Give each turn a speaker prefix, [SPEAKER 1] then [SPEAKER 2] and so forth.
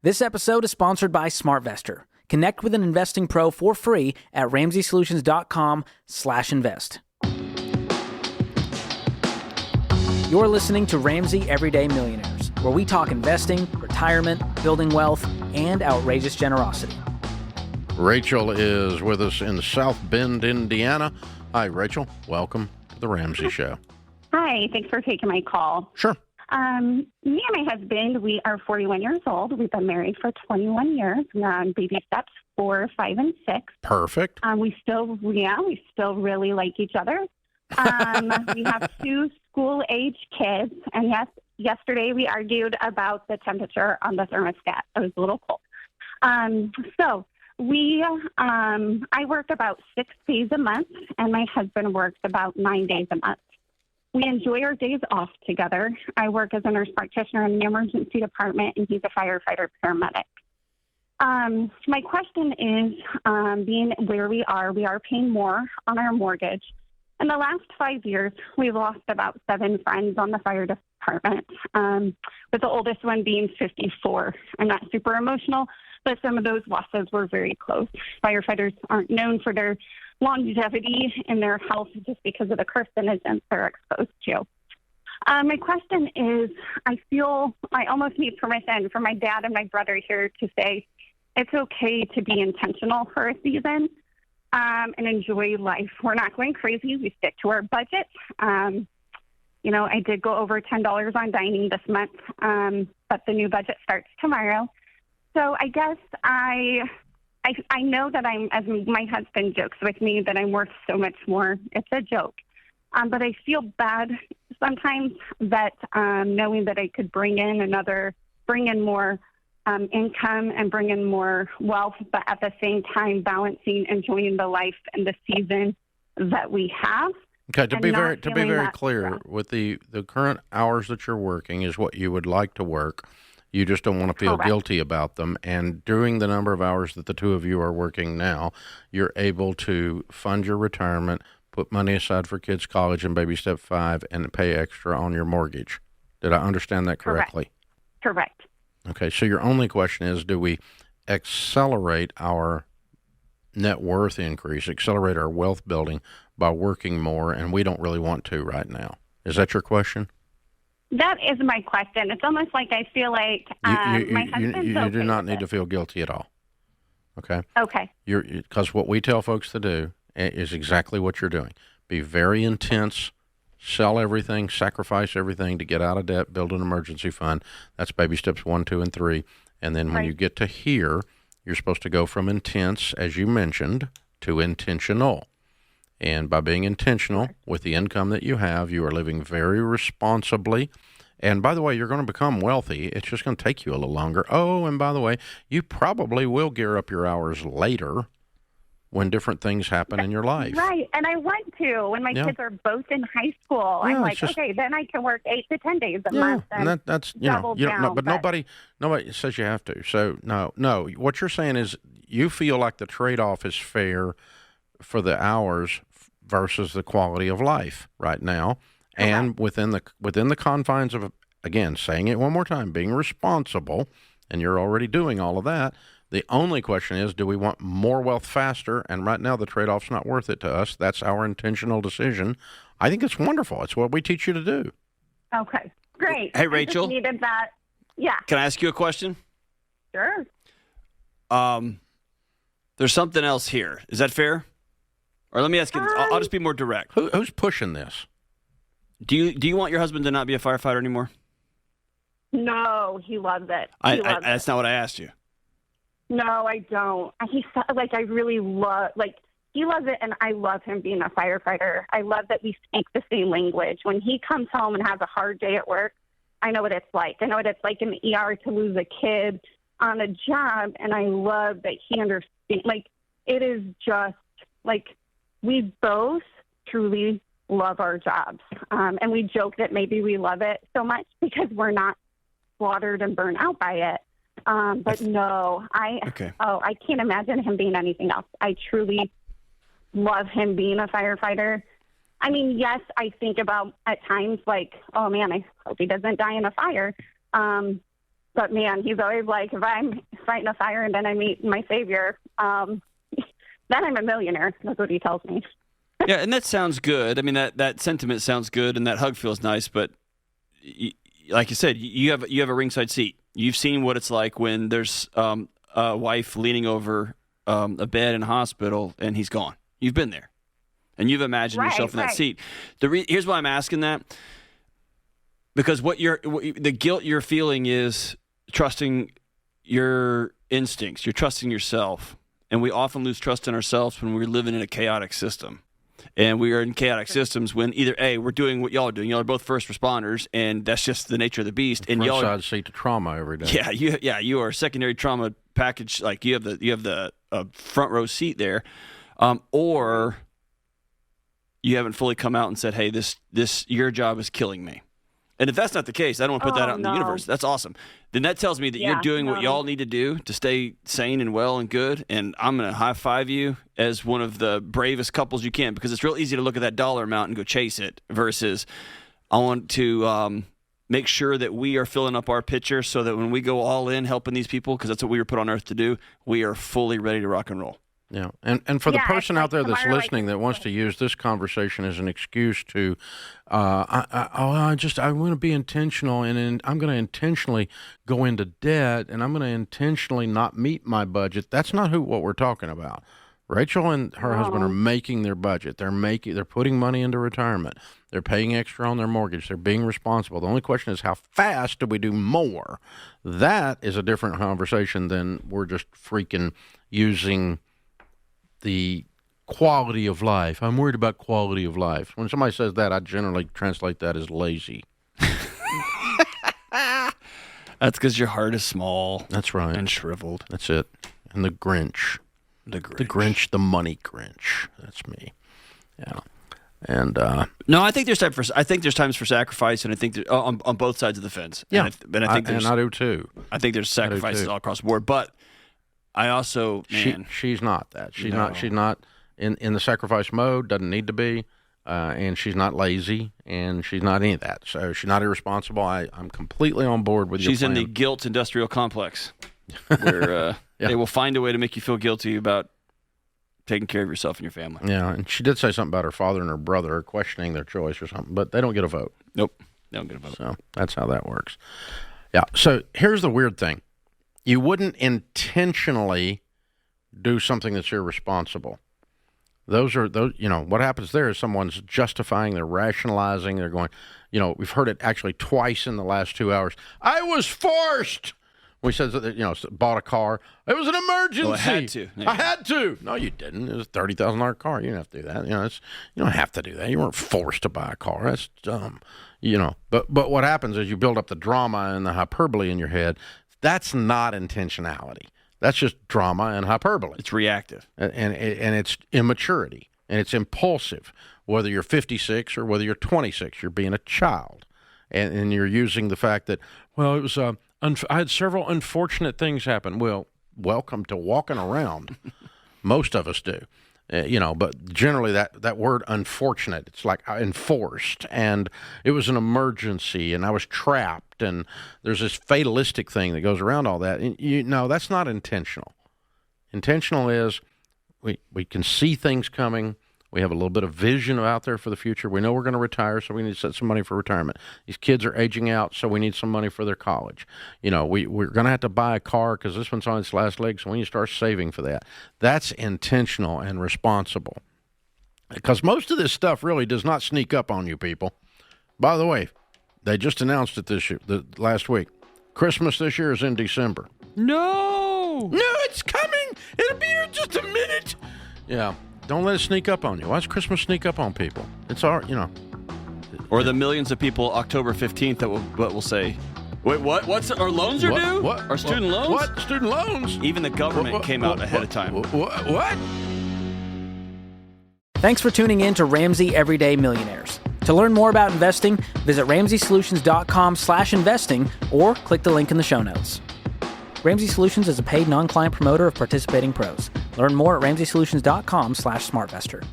[SPEAKER 1] This episode is sponsored by SmartVestor. Connect with an investing pro for free at RamseySolutions.com/invest. You're listening to Ramsey Everyday Millionaires, where we talk investing, retirement, building wealth, and outrageous generosity.
[SPEAKER 2] Rachel is with us in South Bend, Indiana. Hi, Rachel. Welcome to the Ramsey Show.
[SPEAKER 3] Hi, thanks for taking my call.
[SPEAKER 2] Sure.
[SPEAKER 3] Me and my husband, we are 41 years old. We've been married for 21 years. We're on baby steps 4, 5, and 6.
[SPEAKER 2] Perfect.
[SPEAKER 3] We still really like each other. We have 2 school-age kids, and yes, yesterday we argued about the temperature on the thermostat. It was a little cold. I work about 6 days a month, and my husband works about 9 days a month. We enjoy our days off together. I work as a nurse practitioner in the emergency department, and he's a firefighter paramedic. My question is, being where we are paying more on our mortgage. In the last 5 years, we've lost about 7 friends on the fire department, with the oldest one being 54. I'm not super emotional, but some of those losses were very close. Firefighters aren't known for their longevity in their health just because of the carcinogens they're exposed to. My question is, I feel I almost need permission from my dad and my brother here to say it's okay to be intentional for a season and enjoy life. We're not going crazy. We stick to our budget. I did go over $10 on dining this month, but the new budget starts tomorrow. So I guess I know that as my husband jokes with me, that I'm worth so much more. It's a joke. But I feel bad sometimes that knowing that I could bring in more income and bring in more wealth, but at the same time balancing enjoying the life and the season that we have.
[SPEAKER 2] Okay, to be very clear, with the current hours that you're working is what you would like to work. You just don't want to feel guilty about them. And during the number of hours that the two of you are working now, you're able to fund your retirement, put money aside for kids' college and baby step 5, and pay extra on your mortgage. Did I understand that correctly?
[SPEAKER 3] Correct.
[SPEAKER 2] Okay, so your only question is, do we accelerate our net worth increase, accelerate our wealth building by working more, and we don't really want to right now? Is that your question?
[SPEAKER 3] That is my question. It's almost like I feel like my husband's
[SPEAKER 2] you do not need to feel guilty at all. Okay?
[SPEAKER 3] Okay.
[SPEAKER 2] Because what we tell folks to do is exactly what you're doing. Be very intense, sell everything, sacrifice everything to get out of debt, build an emergency fund. That's baby steps 1, 2, and 3. And then when you get to here, you're supposed to go from intense, as you mentioned, to intentional. And by being intentional with the income that you have, you are living very responsibly. And by the way, you're going to become wealthy. It's just going to take you a little longer. Oh, and by the way, you probably will gear up your hours later when different things happen in your life.
[SPEAKER 3] Right. And I want to. When my kids are both in high school, I'm like, okay, then I can work 8 to 10 days a month. And
[SPEAKER 2] that's
[SPEAKER 3] double down,
[SPEAKER 2] but nobody says you have to. So no. What you're saying is you feel like the trade-off is fair for the hours versus the quality of life right now. And within the confines of, again, saying it one more time, being responsible, and you're already doing all of that. The only question is, do we want more wealth faster? And right now the trade-off's not worth it to us. That's our intentional decision. I think it's wonderful. It's what we teach you to do.
[SPEAKER 3] Okay, great.
[SPEAKER 4] Hey, Rachel.
[SPEAKER 3] I just needed that. Yeah.
[SPEAKER 4] Can I ask you a question?
[SPEAKER 3] Sure.
[SPEAKER 4] There's something else here. Is that fair? Or let me ask you this. I'll just be more direct.
[SPEAKER 2] Who's pushing this?
[SPEAKER 4] Do you want your husband to not be a firefighter anymore?
[SPEAKER 3] No, he loves it.
[SPEAKER 4] That's not what I asked you.
[SPEAKER 3] No, I don't. He loves it, and I love him being a firefighter. I love that we speak the same language. When he comes home and has a hard day at work, I know what it's like. I know what it's like in the ER to lose a kid on a job, and I love that he understands. Like, it is just, like, we both truly love our jobs. And we joke that maybe we love it so much because we're not slaughtered and burned out by it. But no, I can't imagine him being anything else. I truly love him being a firefighter. I mean, yes, I think about at times like, oh man, I hope he doesn't die in a fire. But man, he's always like, if I'm fighting a fire and then I meet my savior, then I'm a millionaire. That's what he tells me.
[SPEAKER 4] Yeah, and that sounds good. I mean, that sentiment sounds good, and that hug feels nice. But like you said, you have a ringside seat. You've seen what it's like when there's a wife leaning over a bed in a hospital and he's gone. You've been there, and you've imagined yourself in that seat. Here's why I'm asking that, because the guilt you're feeling is trusting your instincts. You're trusting yourself, and we often lose trust in ourselves when we're living in a chaotic system. And we are in chaotic systems when either A, we're doing what y'all are doing. Y'all are both first responders, and that's just the nature of the beast. And y'all
[SPEAKER 2] side seat to trauma every day.
[SPEAKER 4] Yeah, you are a secondary trauma package. Like you have the front row seat there, or you haven't fully come out and said, "Hey, this your job is killing me." And if that's not the case, I don't want to put that out in the universe. That's awesome. Then that tells me that you're doing what y'all need to do to stay sane and well and good. And I'm going to high five you as one of the bravest couples you can, because it's real easy to look at that dollar amount and go chase it versus I want to make sure that we are filling up our pitcher so that when we go all in helping these people, because that's what we were put on earth to do, we are fully ready to rock and roll.
[SPEAKER 2] Yeah, and for the person out there that's listening that wants to use this conversation as an excuse to, I want to be intentional, and I'm going to intentionally go into debt, and I'm going to intentionally not meet my budget. That's not what we're talking about. Rachel and her husband are making their budget. They're putting money into retirement. They're paying extra on their mortgage. They're being responsible. The only question is, how fast do we do more? That is a different conversation than we're just freaking using the quality of life. I'm worried about quality of life. When somebody says that, I generally translate that as lazy.
[SPEAKER 4] That's because your heart is small.
[SPEAKER 2] That's right.
[SPEAKER 4] And shriveled.
[SPEAKER 2] That's it. And the Grinch. The Grinch, the money Grinch. That's me. Yeah. And
[SPEAKER 4] no, I think there's times for sacrifice, and I think on both sides of the fence.
[SPEAKER 2] Yeah,
[SPEAKER 4] and I
[SPEAKER 2] do too.
[SPEAKER 4] I think there's sacrifices all across the board, but I also,
[SPEAKER 2] she's not that. She's not in the sacrifice mode. Doesn't need to be, and she's not lazy, and she's not any of that. So she's not irresponsible. I'm completely on board with your plan.
[SPEAKER 4] She's in the guilt industrial complex, where they will find a way to make you feel guilty about taking care of yourself and your family.
[SPEAKER 2] Yeah, and she did say something about her father and her brother questioning their choice or something, but they don't get a vote.
[SPEAKER 4] Nope, they don't get a vote.
[SPEAKER 2] So that's how that works. Yeah. So here's the weird thing. You wouldn't intentionally do something that's irresponsible. Those, what happens there is someone's justifying, they're rationalizing, they're going, we've heard it actually twice in the last 2 hours. I was forced. We said that, bought a car. It was an emergency.
[SPEAKER 4] Well, I had to. Yeah.
[SPEAKER 2] I had to. No, you didn't. It was a $30,000 car. You didn't have to do that. You don't have to do that. You weren't forced to buy a car. That's dumb. But what happens is you build up the drama and the hyperbole in your head. That's not intentionality. That's just drama and hyperbole.
[SPEAKER 4] It's reactive.
[SPEAKER 2] And it's immaturity. And it's impulsive. Whether you're 56 or whether you're 26, you're being a child. And you're using the fact that, well, it was I had several unfortunate things happen. Well, welcome to walking around. Most of us do. But generally that word unfortunate, it's like enforced, and it was an emergency, and I was trapped, and there's this fatalistic thing that goes around all that. And that's not intentional. Intentional is we can see things coming. We have a little bit of vision out there for the future. We know we're going to retire, so we need to set some money for retirement. These kids are aging out, so we need some money for their college. We're going to have to buy a car because this one's on its last leg, so we need to start saving for that. That's intentional and responsible. Because most of this stuff really does not sneak up on you people. By the way, they just announced it last week. Christmas this year is in December.
[SPEAKER 4] No,
[SPEAKER 2] it's coming. It'll be here in just a minute. Yeah. Don't let it sneak up on you. Why does Christmas sneak up on people? It's our,
[SPEAKER 4] Or the millions of people October 15th that will say, wait, what? What's our loans are due?
[SPEAKER 2] What?
[SPEAKER 4] Our student loans?
[SPEAKER 2] What? Student loans?
[SPEAKER 4] Even the government came out ahead of time.
[SPEAKER 2] What?
[SPEAKER 1] Thanks for tuning in to Ramsey Everyday Millionaires. To learn more about investing, visit RamseySolutions.com/investing or click the link in the show notes. Ramsey Solutions is a paid non-client promoter of participating pros. Learn more at RamseySolutions.com/SmartVestor.